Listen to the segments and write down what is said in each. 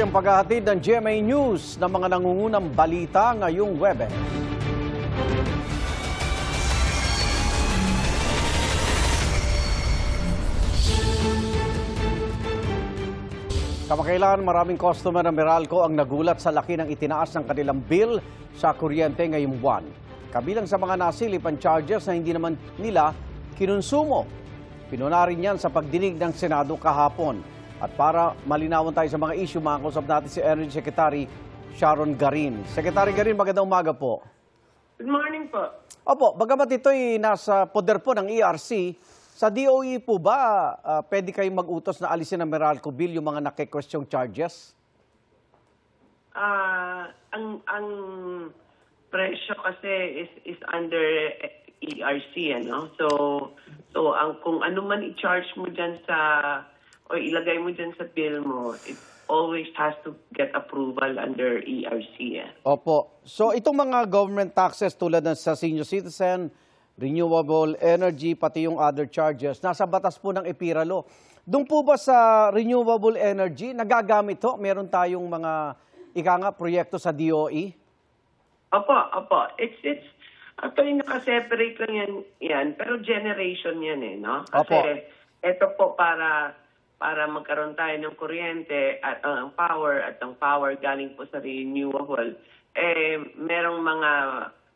Tuloy-tuloy ang paghahatid ng GMA News ng mga nangungunang balita ngayong Webes. Kamakailan, maraming customer ng Meralco ang nagulat sa laki ng itinaas ng kanilang bill sa kuryente ngayong buwan. Kabilang sa mga nasilip ang charges na hindi naman nila kinonsumo. Pinuna rin yan sa pagdinig ng Senado kahapon. At para malinawan tayo sa mga issue, makakausap natin si Energy Secretary Sharon Garin. Secretary Garin, magandang umaga po. Good morning po. Opo, bagamat ito'y nasa poder po ng ERC, sa DOE po ba pwede kayong mag-utos na alisin ng Meralco bill yung mga naki-question charges? Ang presyo kasi is under ERC, ano? So ang kung ano man i-charge mo diyan sa o ilagay mo diyan sa bill mo, it always has to get approval under ERC. Opo. So itong mga government taxes tulad ng sa senior citizen, renewable energy, pati yung other charges, nasa batas po ng EPIRA Law. Doon po ba sa renewable energy, nagagamit ho? Meron tayong mga proyekto sa DOE? Opo. Actually, naka-separate lang yan, pero generation yan no? Kasi ito po para magkaroon tayo ng kuryente at ang power galing po sa renewable, merong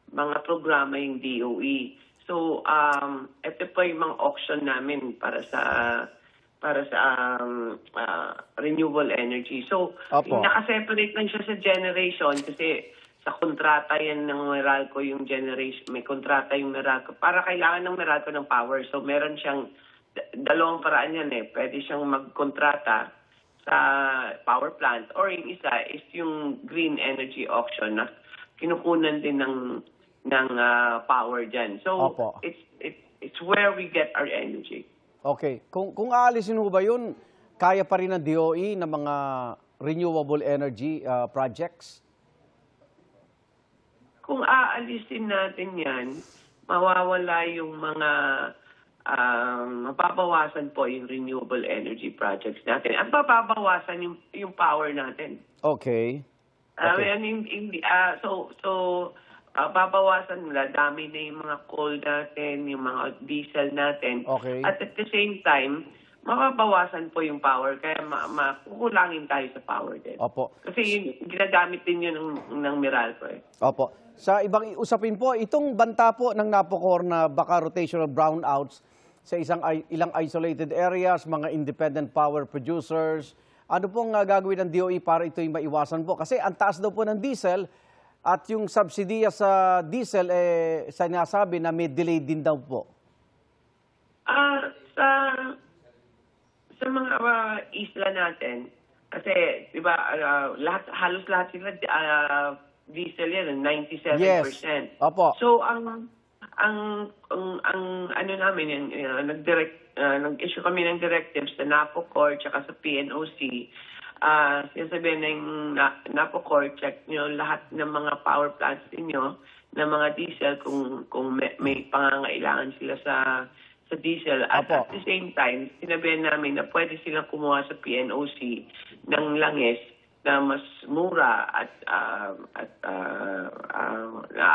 mga programa yung DOE. So, ito po yung mga auction namin para sa renewable energy. So, naka-separate lang siya sa generation kasi sa kontrata yan ng Meralco yung generation, may kontrata yung Meralco. Para kailangan ng Meralco ng power. So, meron siyang dalawang paraan yan Pwede siyang magkontrata sa power plant or yung isa is yung green energy auction na kinukunan din ng power dyan. So, it's where we get our energy. Okay. Kung aalisin mo ba yun, kaya pa rin ng DOE ng mga renewable energy projects? Kung aalisin natin yan, mawawala yung mga mapapawasan po yung renewable energy projects natin. At mapapawasan yung power natin. Okay. Papawasan nila, dami na yung mga coal natin, yung mga diesel natin. Okay. At the same time, mapapawasan po yung power, kaya makukulangin tayo sa power din. Opo. Kasi ginagamit din yun ng Meralco. Opo. Sa ibang usapin po, itong banta po ng NAPOCOR na baka rotational brownouts sa ilang isolated areas, mga independent power producers, ano pong gagawin ng DOE para ito'y maiwasan po? Kasi ang taas daw po ng diesel at yung subsidiya sa diesel, sinasabi na may delay din daw po. Sa mga isla natin, kasi di ba halos lahat sila diesel yan, 97%. Yes. Opo. So ang ano namin nag-issue kami ng directives sa NAPOCOR tsaka sa PNOC. Sinasabihin na yung NAPOCOR, check nyo lahat ng mga power plants niyo ng mga diesel kung may pangangailangan sila sa diesel. At the same time, sinabihan namin na pwede silang kumuha sa PNOC ng langis na mas mura at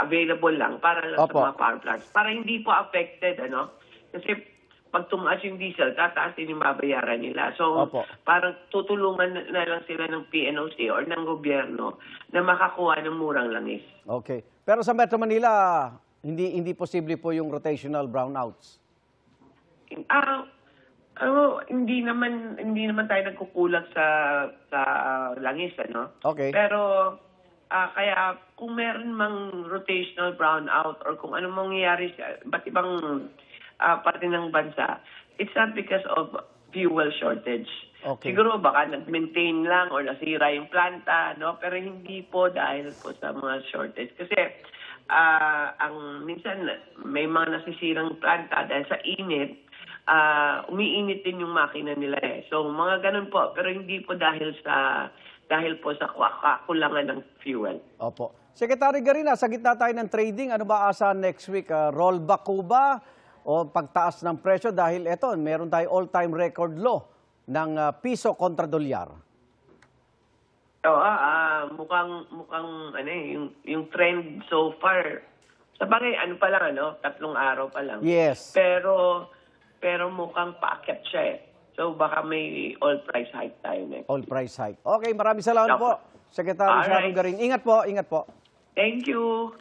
available lang para lang sa mga power plants. Para hindi po affected, Kasi pag tumaas yung diesel, tataas din yung babayaran nila. So, parang tutulungan na lang sila ng PNOC or ng gobyerno na makakuha ng murang langis. Okay. Pero sa Metro Manila, hindi posible po yung rotational brownouts? Hindi naman tayo nagkukulang sa langis, Okay. Pero kaya kung meron mang rotational brownout or kung anong mangyayari sa iba't ibang parte ng bansa, it's not because of fuel shortage. Okay. Siguro baka nag-maintain lang or nasira yung planta, pero hindi po dahil po sa mga shortage. Kasi minsan may mga nasisirang planta dahil sa init, umiinit din yung makina nila So mga ganun po, pero hindi po dahil po sa kakulangan ng fuel. Opo. Secretary Garina, sa gitna tayo ng trading, ano ba asa next week? Rollback ko ba o pagtaas ng presyo? Dahil meron tayo all-time record low ng piso kontra dolyar. Mukhang yung trend so far. Sa bagay, pa lang, 3 araw pa lang. Yes. Pero mukhang paakyat siya eh. So baka may all price hike tayo next. All price hike. Okay, maraming salamat po, Secretary Sharon Garing. Ingat po, ingat po. Thank you.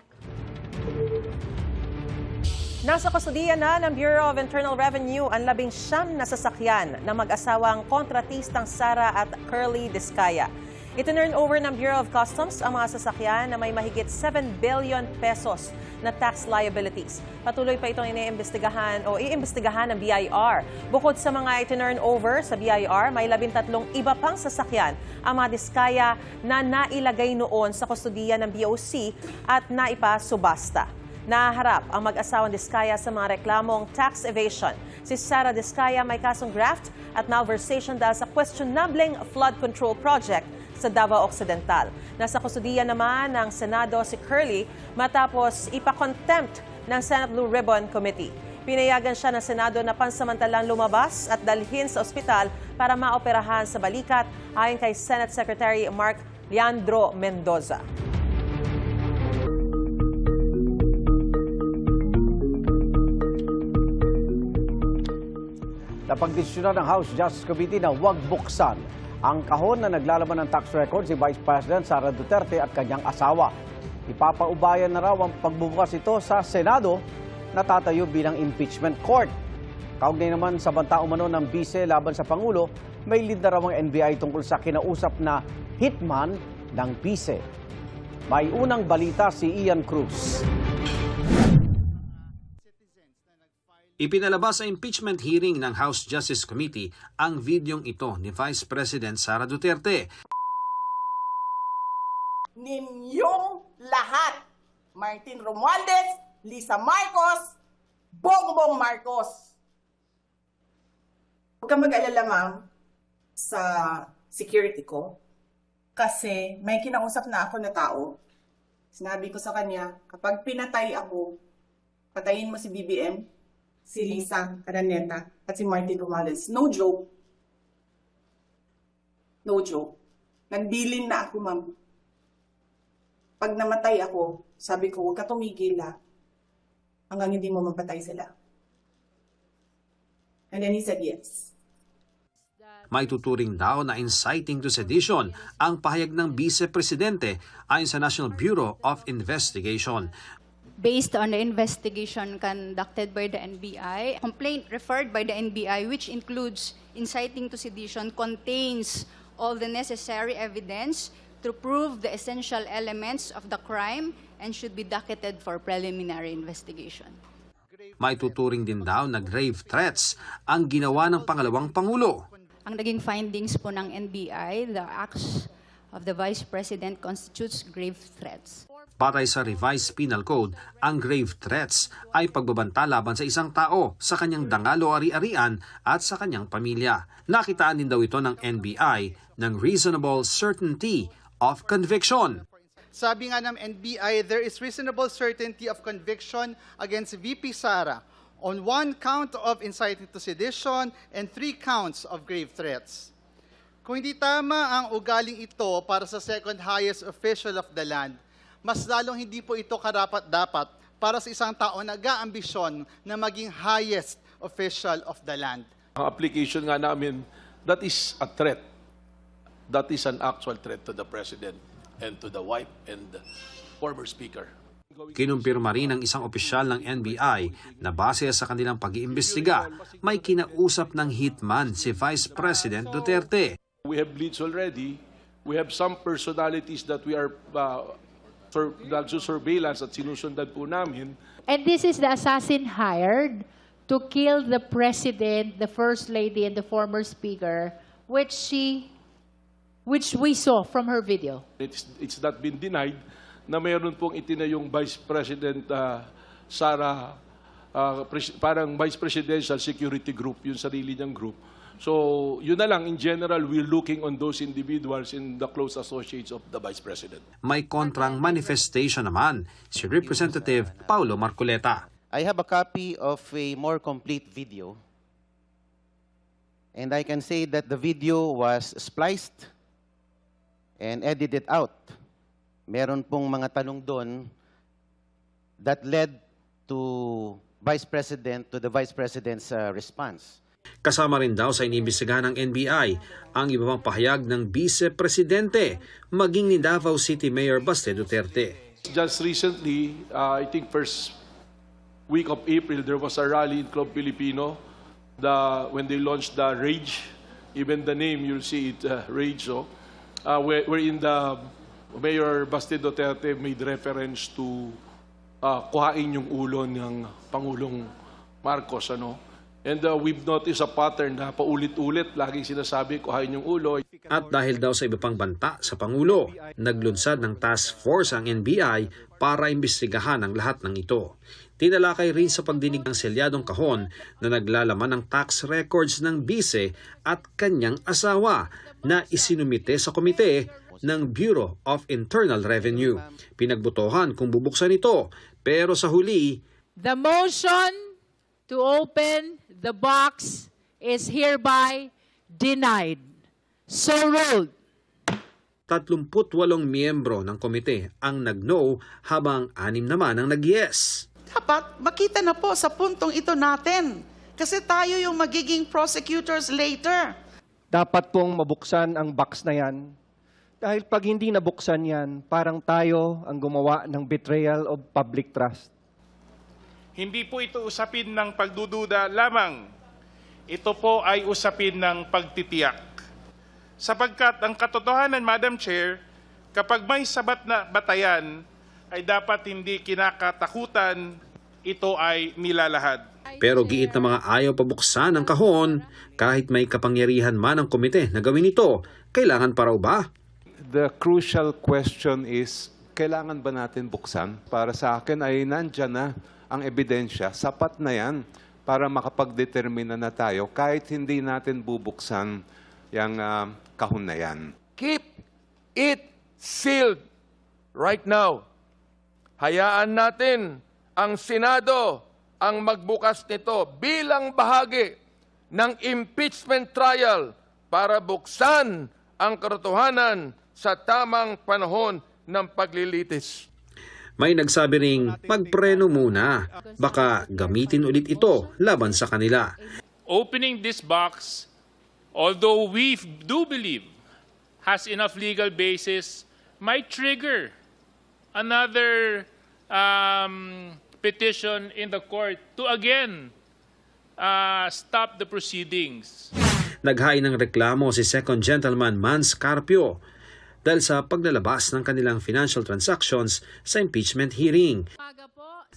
Nasa kustudiya na ng Bureau of Internal Revenue ang 19 na sasakyan ng mag-asawang kontratistang Sara at Curly Discaya. Itinurn over ng Bureau of Customs ang mga sasakyan na may mahigit 7 billion pesos na tax liabilities. Patuloy pa itong iimbestigahan ng BIR. Bukod sa mga itinurn over sa BIR, may 13 iba pang sasakyan ang mga Discaya na nailagay noon sa kustudiya ng BOC at naipasubasta. Naharap ang mag-asawang Discaya sa mga reklamong tax evasion. Si Sara Discaya may kasong graft at malversation dahil sa questionableng flood control project sa Davao Occidental. Nasa kustudiya naman ng Senado si Curly matapos ipa-contempt ng Senate Blue Ribbon Committee. Pinayagan siya ng Senado na pansamantalang lumabas at dalhin sa ospital para maoperahan sa balikat ayon kay Senate Secretary Mark Leandro Mendoza. Napagdesisyonan ng House Justice Committee na huwag buksan ang kahon na naglalaman ng tax record si Vice President Sara Duterte at kanyang asawa. Ipapaubayan na raw ang pagbubukas ito sa Senado na tatayo bilang impeachment court. Kaugnay naman sa banta umano ng bise laban sa Pangulo, may lead na raw ang NBI tungkol sa kinausap na hitman ng bise. May unang balita si Ian Cruz. Ipinalabas sa impeachment hearing ng House Justice Committee ang videong ito ni Vice President Sara Duterte. Ninyong lahat, Martin Romualdez, Lisa Marcos, Bongbong Marcos. Huwag kang mag-alala, ma'am, sa security ko. Kasi may kinausap na ako na tao. Sinabi ko sa kanya, kapag pinatay ako, patayin mo si BBM, si Lisa Araneta, at si Martin Romualdez. No joke. No joke. Nagdilin na ako, ma'am. Pag namatay ako, sabi ko, huwag ka tumigil hanggang hindi mo mapatay sila. And then he said yes. May tuturing daw na inciting to sedition ang pahayag ng Vice Presidente ayon sa National Bureau of Investigation. Based on the investigation conducted by the NBI, complaint referred by the NBI, which includes inciting to sedition, contains all the necessary evidence to prove the essential elements of the crime and should be docketed for preliminary investigation. May tuturing din daw na grave threats ang ginawa ng pangalawang Pangulo. Ang naging findings po ng NBI, the acts of the Vice President constitutes grave threats. Batay sa revised penal code, ang grave threats ay pagbabanta laban sa isang tao, sa kanyang dangal o ari-arian at sa kanyang pamilya. Nakitaan din daw ito ng NBI ng reasonable certainty of conviction. Sabi nga ng NBI, there is reasonable certainty of conviction against VP Sara on 1 count of inciting to sedition and 3 counts of grave threats. Kung hindi tama ang ugaling ito para sa second highest official of the land, mas lalong hindi po ito karapat-dapat para sa isang tao na nag-aambisyon na maging highest official of the land. Ang application nga namin, that is a threat. That is an actual threat to the President and to the wife and the former Speaker. Kinumpirma rin ng isang opisyal ng NBI na base sa kanilang pag-iimbestiga, may kinausap ng hitman si Vice President Duterte. We have leads already. We have some personalities that we are surveillance at sinusundan po namin. And this is the assassin hired to kill the President, the First Lady, and the former Speaker, which we saw from her video. It's not been denied na mayroon pong itinayong Vice President Sara, parang Vice Presidential Security Group, yung sarili niyang group. So, yun na lang, in general, we're looking on those individuals in the close associates of the Vice President. May kontrang manifestation naman si Representative Paulo Marcoleta. I have a copy of a more complete video. And I can say that the video was spliced and edit it out. Meron pong mga tanong doon that led to the Vice President's response. Kasama rin daw sa iniimbestigahan ng NBI ang iba pang pahayag ng Vice Presidente, maging ni Davao City Mayor Baste Duterte. Just recently, I think first week of April, there was a rally in Club Filipino when they launched the Rage. Even the name, you'll see it, Rage. So, wherein the Mayor Baste Duterte made reference to kuhain yung ulo ng Pangulong Marcos. And we've noticed a pattern na paulit-ulit, laging sinasabi, kuhain yung ulo. At dahil daw sa iba pang banta sa Pangulo, naglunsad ng task force ang NBI para imbestigahan ang lahat ng ito. Tinalakay rin sa pagdinig ng selyadong kahon na naglalaman ng tax records ng bise at kanyang asawa na isinumite sa komite ng Bureau of Internal Revenue. Pinagbutohan kung bubuksan ito, pero sa huli, The motion to open the box is hereby denied. So ruled. 38 miyembro ng komite ang nag-no habang 6 naman ang nag-yes. Dapat makita na po sa puntong ito natin. Kasi tayo yung magiging prosecutors later. Dapat pong mabuksan ang box na yan. Dahil pag hindi nabuksan yan, parang tayo ang gumawa ng betrayal of public trust. Hindi po ito usapin ng pagdududa lamang. Ito po ay usapin ng pagtitiyak. Sapagkat ang katotohanan, Madam Chair, kapag may sabat na batayan, ay dapat hindi kinakatakutan, ito ay nilalahad. Pero giit na mga ayaw pabuksan ang kahon, kahit may kapangyarihan man ang komite na gawin ito, kailangan pa raw ba? The crucial question is, kailangan ba natin buksan? Para sa akin ay nandyan na ang ebidensya, sapat na yan para makapagdetermina na tayo kahit hindi natin bubuksan yung kahon na yan. Keep it sealed right now. Hayaan natin ang Senado ang magbukas nito bilang bahagi ng impeachment trial para buksan ang katotohanan sa tamang panahon ng paglilitis. May nagsabi ring magpreno muna, baka gamitin ulit ito laban sa kanila. Opening this box, although we do believe has enough legal basis, might trigger another petition in the court to again stop the proceedings. Naghain ng reklamo si Second Gentleman Mans Carpio dahil sa paglalabas ng kanilang financial transactions sa impeachment hearing.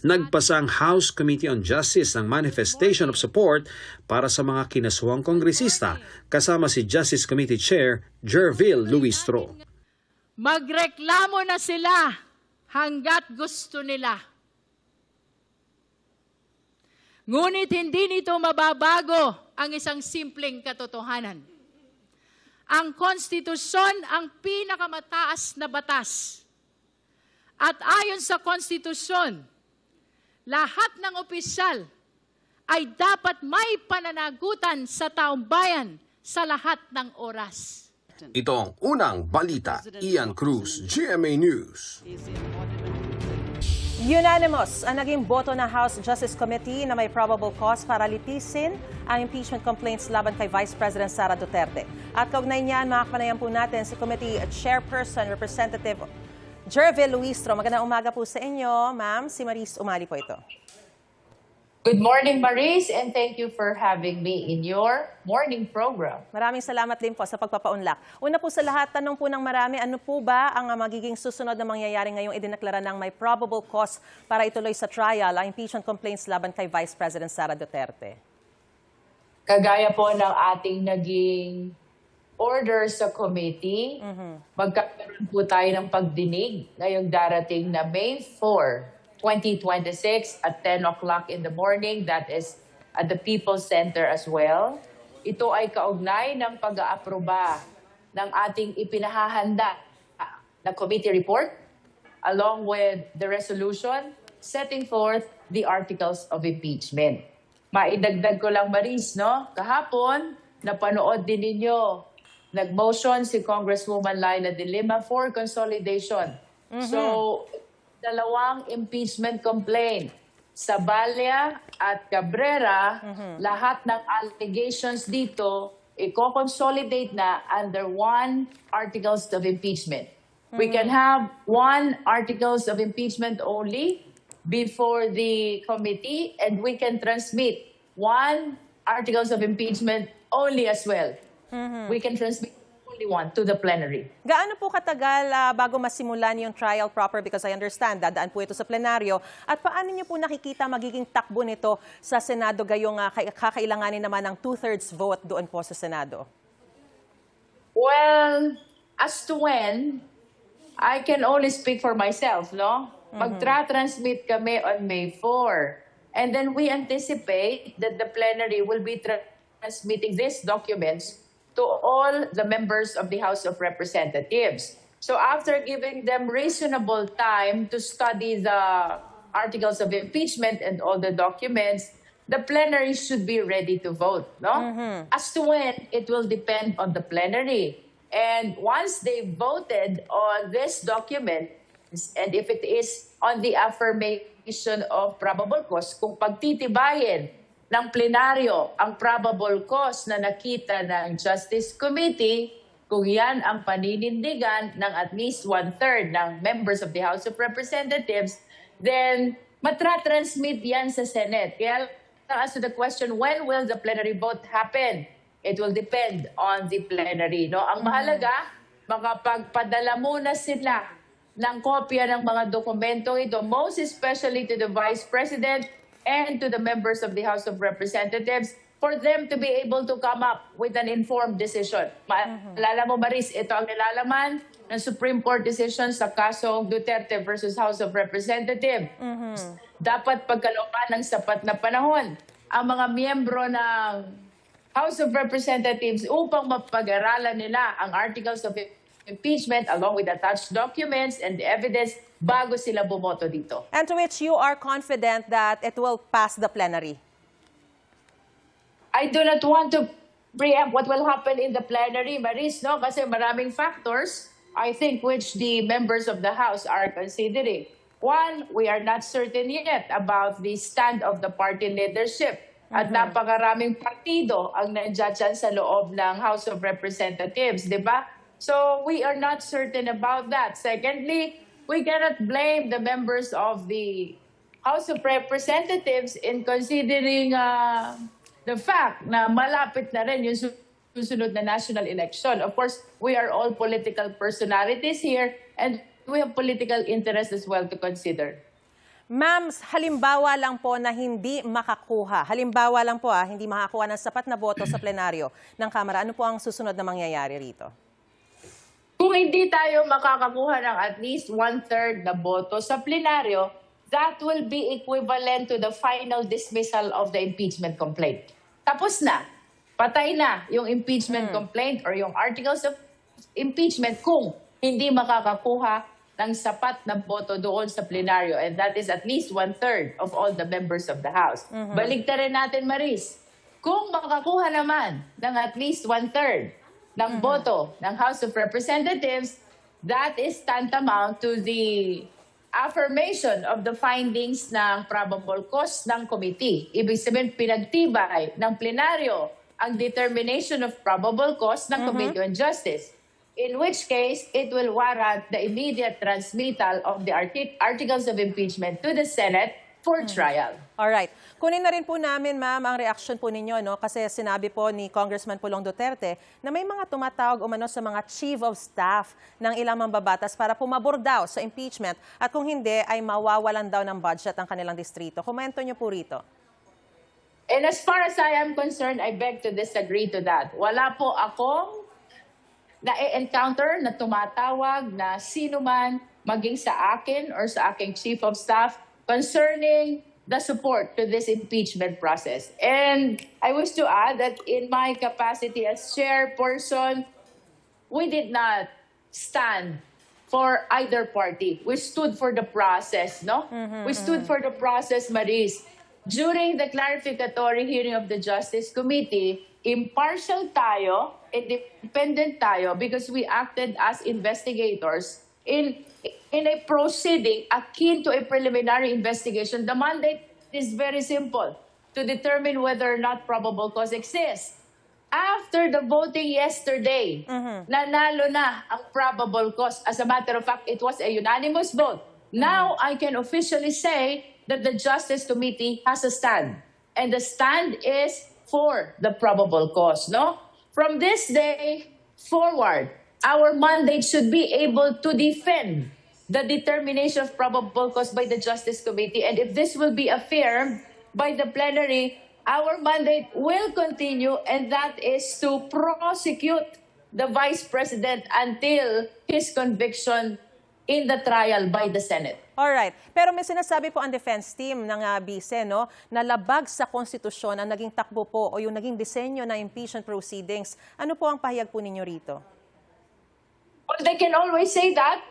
Nagpasa ang House Committee on Justice ng manifestation of support para sa mga kinasuhang kongresista kasama si Justice Committee Chair Jervil Luistro. Magreklamo na sila hanggat gusto nila. Ngunit hindi nito mababago ang isang simpleng katotohanan. Ang konstitusyon ang pinakamataas na batas. At ayon sa konstitusyon, lahat ng opisyal ay dapat may pananagutan sa taong bayan sa lahat ng oras. Ito ang unang balita. Ian Cruz, GMA News. Unanimous ang naging boto ng House Justice Committee na may probable cause para litisin ang impeachment complaints laban kay Vice President Sara Duterte. At kaugnay niyan, makakapanayan po natin si Committee Chairperson, Representative Jervil Luistro. Magandang umaga po sa inyo, ma'am. Si Maris Umali po ito. Good morning, Maris, and thank you for having me in your morning program. Maraming salamat din po sa pagpapaunlak. Una po sa lahat, tanong po ng marami, ano po ba ang magiging susunod na mangyayari ngayong idineklara ng may probable cause para ituloy sa trial ang impeachment complaints laban kay Vice President Sara Duterte? Kagaya po ng ating naging order sa committee, magkakaroon po tayo ng pagdinig ngayong darating na May 4, 2026 at 10 o'clock in the morning. That is at the People's Center as well. Ito ay kaugnay ng pag-aaproba ng ating ipinahahanda na committee report along with the resolution setting forth the articles of impeachment. Maidagdag ko lang, Maris, no? Kahapon, napanood din ninyo nag-motion si Congresswoman Laila de Lima for consolidation. So, dalawang impeachment complaint. Sabalia at Cabrera, lahat ng allegations dito, i-consolidate na under one articles of impeachment. We can have one articles of impeachment only before the committee, and we can transmit one articles of impeachment only as well. We can transmit only one to the plenary. Gaano po katagal bago masimulan yung trial proper? Because I understand, dadaan po ito sa plenaryo. At paano niyo po nakikita magiging takbo nito sa Senado gayong kakailanganin naman ng 2/3 vote doon po sa Senado? Well, as to when, I can only speak for myself, no? Magtra-transmit kami on May 4. And then we anticipate that the plenary will be transmitting these documents to all the members of the House of Representatives. So after giving them reasonable time to study the articles of impeachment and all the documents, the plenary should be ready to vote, no? As to when, it will depend on the plenary. And once they voted on this document, and if it is on the affirmation of probable cause, kung pagtitibayin ng plenaryo ang probable cause na nakita ng Justice Committee, kung yan ang paninindigan ng at least 1/3 ng members of the House of Representatives, then matra-transmit yan sa Senate. Kaya as to the question, when will the plenary vote happen? It will depend on the plenary. No? Ang mahalaga, makapagpadala muna sila ng kopya ng mga dokumentong ito, most especially to the Vice President and to the members of the House of Representatives, for them to be able to come up with an informed decision. Maalala mo, Maris, ito ang nilalaman ng Supreme Court decision sa kasong Duterte versus House of Representatives. Dapat pagkalooban ng sapat na panahon ang mga miyembro ng House of Representatives upang mapag-aralan nila ang articles of impeachment along with attached documents and the evidence bago sila bumoto dito. And to which you are confident that it will pass the plenary? I do not want to preempt what will happen in the plenary, Maris, no? Kasi maraming factors, I think, which the members of the House are considering. One, we are not certain yet about the stand of the party leadership. At napakaraming partido ang nandiyan dyan sa loob ng House of Representatives, di ba? So we are not certain about that. Secondly, we cannot blame the members of the House of Representatives in considering the fact na malapit na rin yung susunod na national election. Of course, we are all political personalities here and we have political interest as well to consider. Ma'am, halimbawa lang po na hindi makakuha. Halimbawa lang po hindi makakuha ng sapat na boto sa plenaryo ng Kamara. Ano po ang susunod na mangyayari rito? Kung hindi tayo makakakuha ng at least 1/3 na boto sa plenaryo, that will be equivalent to the final dismissal of the impeachment complaint. Tapos na. Patay na yung impeachment complaint or yung articles of impeachment kung hindi makakakuha ng sapat na boto doon sa plenaryo. And that is at least 1/3 of all the members of the House. Baligtarin natin, Maris. Kung makakuha naman ng at least 1/3 ng boto ng House of Representatives, that is tantamount to the affirmation of the findings ng probable cause ng committee. Ibig sabihin, pinagtibay ng plenaryo ang determination of probable cause ng Committee on Justice. In which case, it will warrant the immediate transmittal of the articles of impeachment to the Senate for trial. Alright. Kunin na rin po namin, ma'am, ang reaksyon po ninyo, no? Kasi sinabi po ni Congressman Pulong Duterte na may mga tumatawag umano sa mga chief of staff ng ilang mambabatas para pumabor daw sa impeachment at kung hindi ay mawawalan daw ng budget ang kanilang distrito. Komento nyo po rito. And as far as I am concerned, I beg to disagree to that. Wala po akong na-encounter na tumatawag na sino man maging sa akin or sa aking chief of staff concerning the support to this impeachment process. And I wish to add that in my capacity as chairperson, we did not stand for either party. We stood for the process, no? We stood for the process, Maris. during the clarificatory hearing of the Justice Committee, impartial tayo, independent tayo, because we acted as investigators in a proceeding akin to a preliminary investigation. The mandate is very simple, to determine whether or not probable cause exists. After the voting yesterday, nanalo na ang probable cause. As a matter of fact, it was a unanimous vote. Now, I can officially say that the Justice Committee has a stand. And the stand is for the probable cause, no? From this day forward, our mandate should be able to defend the determination of probable cause by the Justice Committee. And if this will be affirmed by the plenary, our mandate will continue, and that is to prosecute the Vice President until his conviction in the trial by the Senate. Alright. Pero may sinasabi po ang defense team ng bise, no, na labag sa konstitusyon ang naging takbo po o yung naging disenyo ng impeachment proceedings. Ano po ang pahayag po ninyo rito? Well, they can always say that.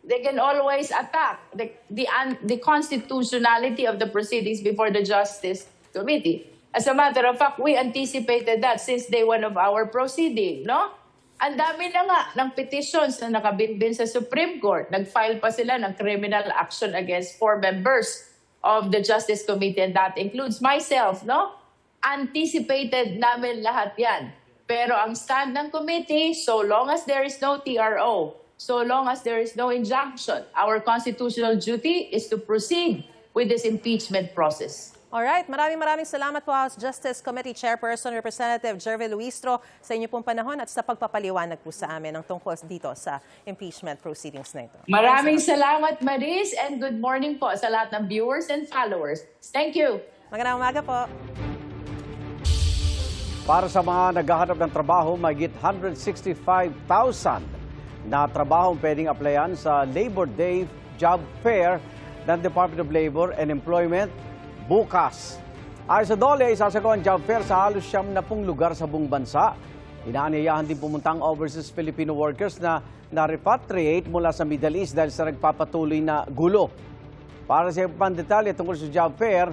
They can always attack the constitutionality of the proceedings before the Justice Committee. As a matter of fact, we anticipated that since day one of our proceeding, no? Ang dami na nga ng petitions na nakabinbin sa Supreme Court. Nag-file pa sila ng criminal action against 4 members of the Justice Committee, and that includes myself, no? Anticipated namin lahat yan. Pero ang stand ng committee, so long as there is no TRO, so long as there is no injunction, our constitutional duty is to proceed with this impeachment process. Alright, maraming salamat po House Justice Committee Chairperson Representative Jervy Luistro sa inyo pong panahon at sa pagpapaliwanag po sa amin ng tungkol dito sa impeachment proceedings na ito. Maraming salamat, Maris, and good morning po sa lahat ng viewers and followers. Thank you. Magandang umaga po. Para sa mga naghahanap ng trabaho, mahigit 165,000 na trabaho pwedeng applyan sa Labor Day Job Fair ng Department of Labor and Employment bukas. Ayon sa DOLE, isasagawa ang job fair sa halos 70 lugar sa buong bansa. Inaanyayahan din pumunta ang overseas Filipino workers na na-repatriate mula sa Middle East dahil sa nagpapatuloy na gulo. Para sa ibang detalye tungkol sa job fair,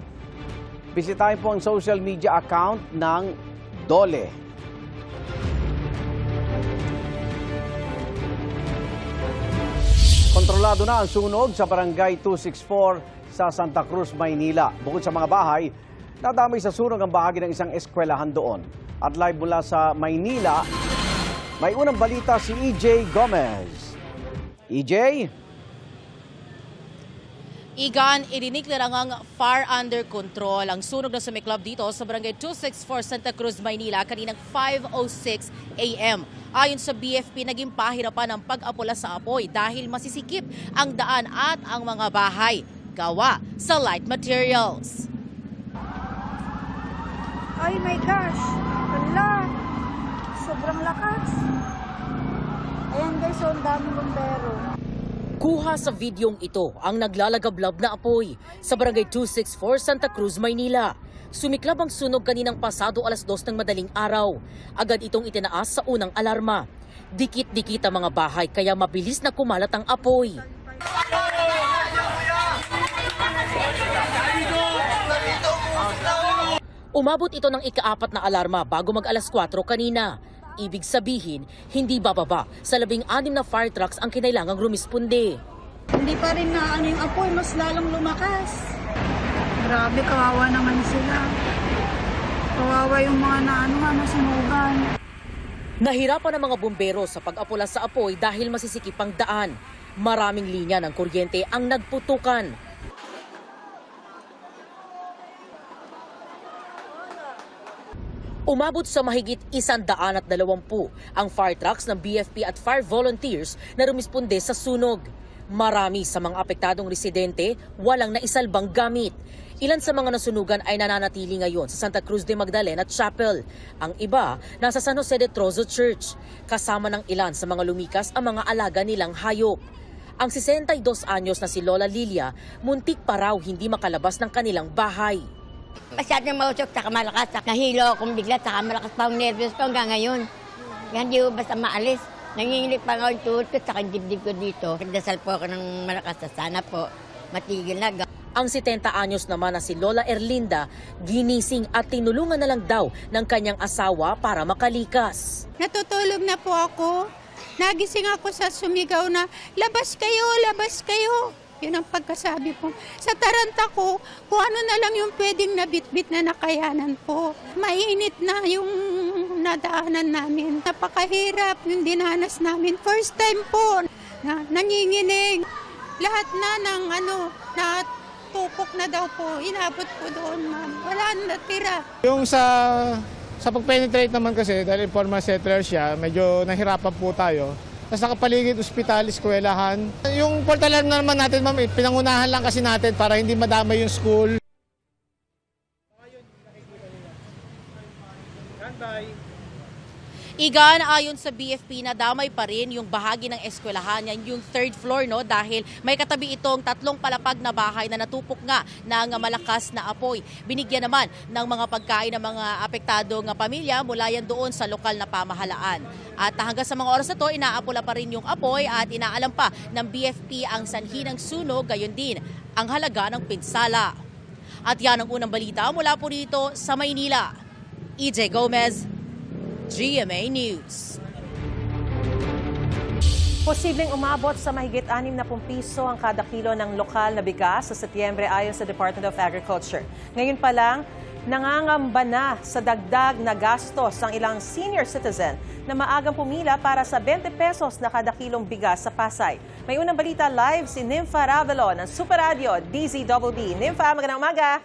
bisitahin po ang social media account ng DOLE. Kontrolado na ang sunog sa Barangay 264 sa Santa Cruz, Maynila. Bukod sa mga bahay, nadamay sa sunog ang bahagi ng isang eskwelahan doon. At live mula sa Maynila, may unang balita si EJ Gomez. EJ? Igan, idiniklara ngang far under control ang sunog na sumiklab dito sa Barangay 264 Santa Cruz, Maynila kaninang 5:06 a.m. Ayon sa BFP, naging pahirapan ang pag-apula sa apoy dahil masisikip ang daan at ang mga bahay gawa sa light materials. Ay my gosh! Wala! Sobrang lakas! Ayan guys, ang daming bombero. Kuha sa videong ito ang naglalagablab na apoy sa Barangay 264 Santa Cruz, Maynila. Sumiklab ang sunog kaninang pasado alas 2 ng madaling araw. Agad itong itinaas sa unang alarma. Dikit-dikit ang mga bahay kaya mabilis na kumalat ang apoy. Umabot ito ng ika-4 na alarma bago mag alas 4 kanina. Ibig sabihin, hindi bababa sa 16 na fire trucks ang kinailangang rumisponde. Hindi pa rin na yung apoy, mas lalong lumakas. Grabe, kawawa naman sila. Kawawa yung mga nasunugan. Nahirapan ang mga bumbero sa pag-apula sa apoy dahil masisikip ang daan. Maraming linya ng kuryente ang nagputukan. Umabot sa mahigit 120 ang fire trucks ng BFP at fire volunteers na rumisponde sa sunog. Marami sa mga apektadong residente walang naisalbang gamit. Ilan sa mga nasunugan ay nananatili ngayon sa Santa Cruz de Magdalena Chapel. Ang iba nasa San Jose de Trozo Church. Kasama ng ilan sa mga lumikas ang mga alaga nilang hayop. Ang 62 anyos na si Lola Lilia, muntik pa raw hindi makalabas ng kanilang bahay. Masyadong mausok, saka malakas, saka nahilo akong bigla, saka malakas pa ang nervyos ko hanggang ngayon. Hindi ko basta maalis. Nanginginig pa nga ang tuhod ko, saka dibdib ko dito. Nagdasal po ako ng malakas na sana po, matigil na. Ang 70 anyos naman na si Lola Erlinda, ginising at tinulungan na lang daw ng kanyang asawa para makalikas. Natutulog na po ako. Nagising ako sa sumigaw na, labas kayo, labas kayo. Yun ang pagkasabi po. Sa taranta ko, kung ano na lang yung pwedeng nabitbit na nakayanan po. Mainit na yung nadaanan namin. Napakahirap yung dinanas namin. First time po na nanginginig. Lahat na ng tupok na daw po. Inabot po doon, ma'am. Wala na tira. Yung sa pag-penetrate naman kasi, dahil informal settler siya, medyo nahirapan po tayo. Tapos nakapaligid, ospital, eskwelahan. Yung portal alarm naman natin, ma'am, pinangunahan lang kasi natin para hindi madamay yung school. Igan, ayon sa BFP, nadamay pa rin yung bahagi ng eskwelahan, yan yung third floor, no, dahil may katabi itong 3 palapag na bahay na natupok nga ng malakas na apoy. Binigyan naman ng mga pagkain ng mga apektadong pamilya mula yan doon sa lokal na pamahalaan. At hanggang sa mga oras na to, inaapula pa rin yung apoy at inaalam pa ng BFP ang sanhi ng sunog, gayon din ang halaga ng pinsala. At yan ang unang balita mula po rito sa Maynila. EJ Gomez, GMA News. Posibleng umabot sa mahigit 60 piso ang kada kilo ng lokal na bigas sa Setyembre ayon sa Department of Agriculture. Ngayon pa lang, nangangamba na sa dagdag na gastos ang ilang senior citizen na maagang pumila para sa 20 pesos na kada kilong bigas sa Pasay. May unang balita live si Nympha Ravelo ng Super Radio DZBB. Nympha, magandang umaga!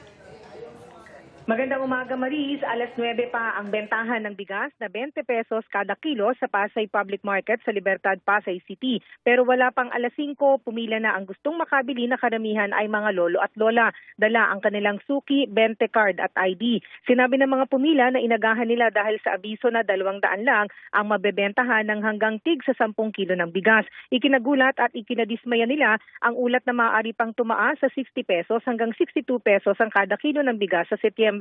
Magandang umaga, Maris. Alas 9 pa ang bentahan ng bigas na 20 pesos kada kilo sa Pasay Public Market sa Libertad, Pasay City. Pero wala pang alas 5, pumila na ang gustong makabili na karamihan ay mga lolo at lola. Dala ang kanilang suki, 20 card at ID. Sinabi ng mga pumila na inagahan nila dahil sa abiso na 200 lang ang mabebentahan ng hanggang tig sa 10 kilo ng bigas. Ikinagulat at ikinadismaya nila ang ulat na maaari pang tumaas sa 60 pesos hanggang 62 pesos ang kada kilo ng bigas sa Setyembre.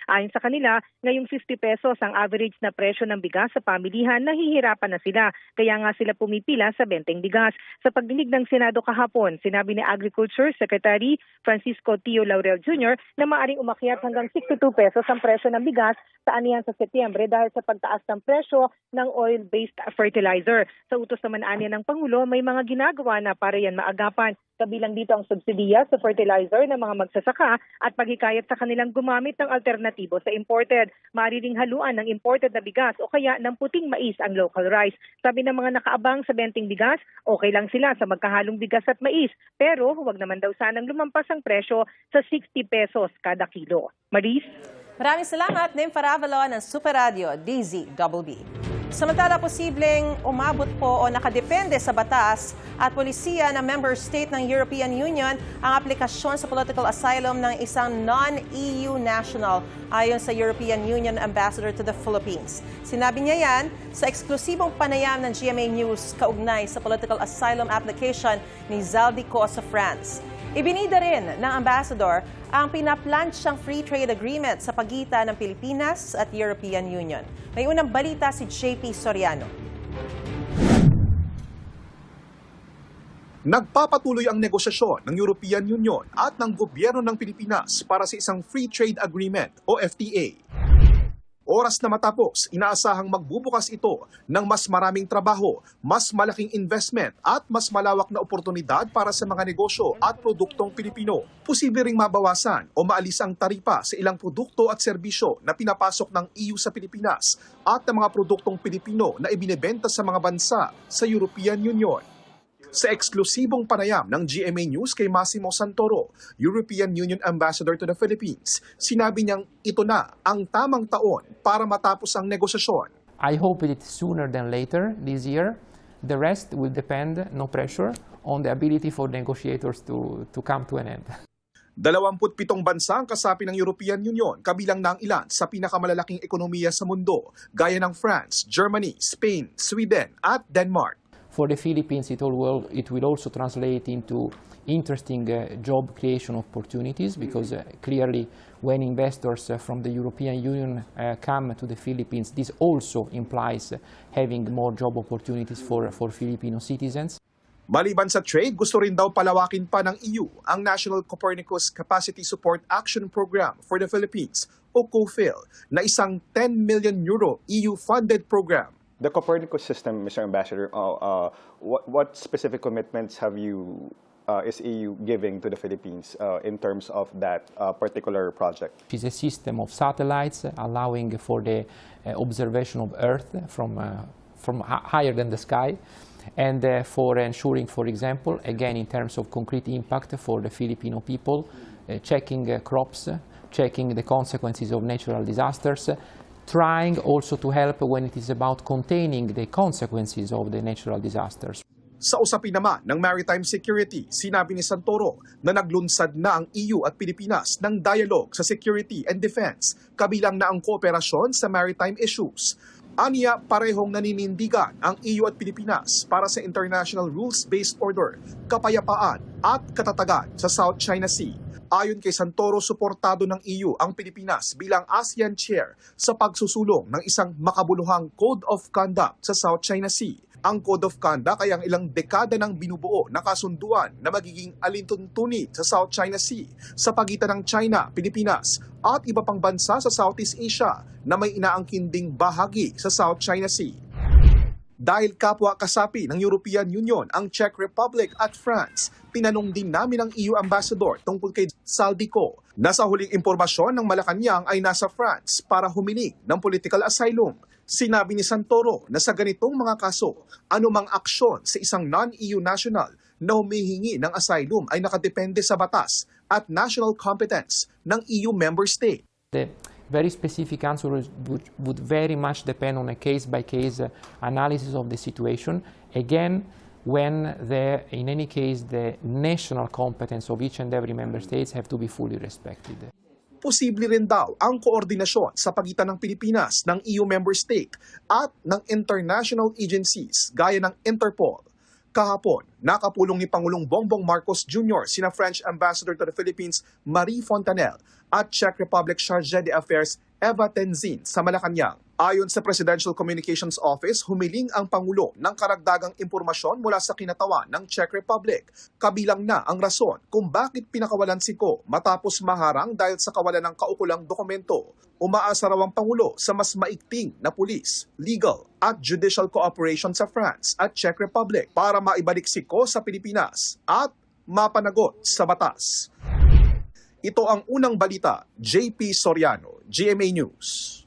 Ayon sa kanila, ngayong 50 pesos ang average na presyo ng bigas sa pamilihan, nahihirapan na sila. Kaya nga sila pumipila sa benteng bigas. Sa pagdinig ng Senado kahapon, sinabi ni Agriculture Secretary Francisco Tio Laurel Jr. na maaaring umakyat hanggang 62 pesos ang presyo ng bigas sa anihan sa Setyembre dahil sa pagtaas ng presyo ng oil-based fertilizer. Sa utos naman anihan ng Pangulo, may mga ginagawa na para yan maagapan. Kabilang dito ang subsidiya sa fertilizer ng mga magsasaka at paghikayat sa kanilang gumamit ng alternatibo sa imported. Maaari ring haluan ng imported na bigas o kaya ng puting mais ang local rice. Sabi ng mga nakaabang sa benteng bigas, okay lang sila sa magkahalong bigas at mais. Pero huwag naman daw sanang lumampas ang presyo sa 60 pesos kada kilo. Maris? Maraming salamat, Nympha Ravelo ng Super Radio DZBB. Samantala, posibleng umabot po o nakadepende sa batas at polisiya ng member state ng European Union ang aplikasyon sa political asylum ng isang non-EU national ayon sa European Union Ambassador to the Philippines. Sinabi niya yan sa eksklusibong panayam ng GMA News kaugnay sa political asylum application ni Zaldico sa France. Ibinida rin ng ambassador ang pinaplansyang free trade agreement sa pagitan ng Pilipinas at European Union. May unang balita si JP Soriano. Nagpapatuloy ang negosasyon ng European Union at ng gobyerno ng Pilipinas para sa isang free trade agreement o FTA. Oras na matapos, inaasahang magbubukas ito ng mas maraming trabaho, mas malaking investment at mas malawak na oportunidad para sa mga negosyo at produktong Pilipino. Posible ring mabawasan o maalis ang taripa sa ilang produkto at serbisyo na pinapasok ng EU sa Pilipinas at ng mga produktong Pilipino na ibinebenta sa mga bansa sa European Union. Sa eksklusibong panayam ng GMA News kay Massimo Santoro, European Union Ambassador to the Philippines, sinabi niyang ito na ang tamang taon para matapos ang negosasyon. I hope it's sooner than later this year. The rest will depend, no pressure, on the ability for negotiators to come to an end. 27 bansa ang kasapi ng European Union, kabilang na ang ilan sa pinakamalalaking ekonomiya sa mundo, gaya ng France, Germany, Spain, Sweden at Denmark. For the Philippines, it will also translate into interesting job creation opportunities because clearly when investors from the European Union come to the Philippines, this also implies having more job opportunities for Filipino citizens. Maliban sa trade, gusto rin daw palawakin pa ng EU ang National Copernicus Capacity Support Action Program for the Philippines o COFIL na isang 10 million euro EU-funded program. The Copernicus system, Mr. Ambassador, what specific commitments is EU giving to the Philippines in terms of that particular project? It is a system of satellites allowing for the observation of Earth from higher than the sky, and for ensuring, for example, again in terms of concrete impact for the Filipino people, checking crops, checking the consequences of natural disasters, trying also to help when it is about containing the consequences of the natural disasters. Sa usapin naman ng maritime security, sinabi ni Santoro na naglunsad na ang EU at Pilipinas ng dialogue sa security and defense, kabilang na ang kooperasyon sa maritime issues. Aniya, parehong naninindigan ang EU at Pilipinas para sa international rules-based order, kapayapaan at katatagan sa South China Sea. Ayon kay Santoro, suportado ng EU ang Pilipinas bilang ASEAN chair sa pagsusulong ng isang makabuluhang Code of Conduct sa South China Sea. Ang Code of Conduct ay ang ilang dekada ng binubuo na kasunduan na magiging alintuntunit sa South China Sea sa pagitan ng China, Pilipinas at iba pang bansa sa Southeast Asia na may inaangkinding bahagi sa South China Sea. Dahil kapwa kasapi ng European Union ang Czech Republic at France, tinanong din namin ang EU Ambassador tungkol kay Saldico na sa huling impormasyon ng Malacanang ay nasa France para humiling ng political asylum. Sinabi ni Santoro na sa ganitong mga kaso, anumang aksyon sa isang non-EU national na humihingi ng asylum ay nakadepende sa batas at national competence ng EU member state. The very specific answer would very much depend on a case-by-case analysis of the situation. Again, when in any case the national competence of each and every member states have to be fully respected. Posible rin daw ang koordinasyon sa pagitan ng Pilipinas, ng EU member state at ng international agencies gaya ng Interpol. Kahapon, nakapulong ni Pangulong Bongbong Marcos Jr. sina French Ambassador to the Philippines Marie Fontanelle at Czech Republic Chargé d'Affaires Eva Tenzin sa Malacanang. Ayon sa Presidential Communications Office, humiling ang Pangulo ng karagdagang impormasyon mula sa kinatawan ng Czech Republic. Kabilang na ang rason kung bakit pinakawalan si Ko matapos maharang dahil sa kawalan ng kaukulang dokumento. Umaasa raw ang Pangulo sa mas maigting na pulis, legal at judicial cooperation sa France at Czech Republic para maibalik si Ko sa Pilipinas at mapanagot sa batas. Ito ang unang balita, JP Soriano, GMA News.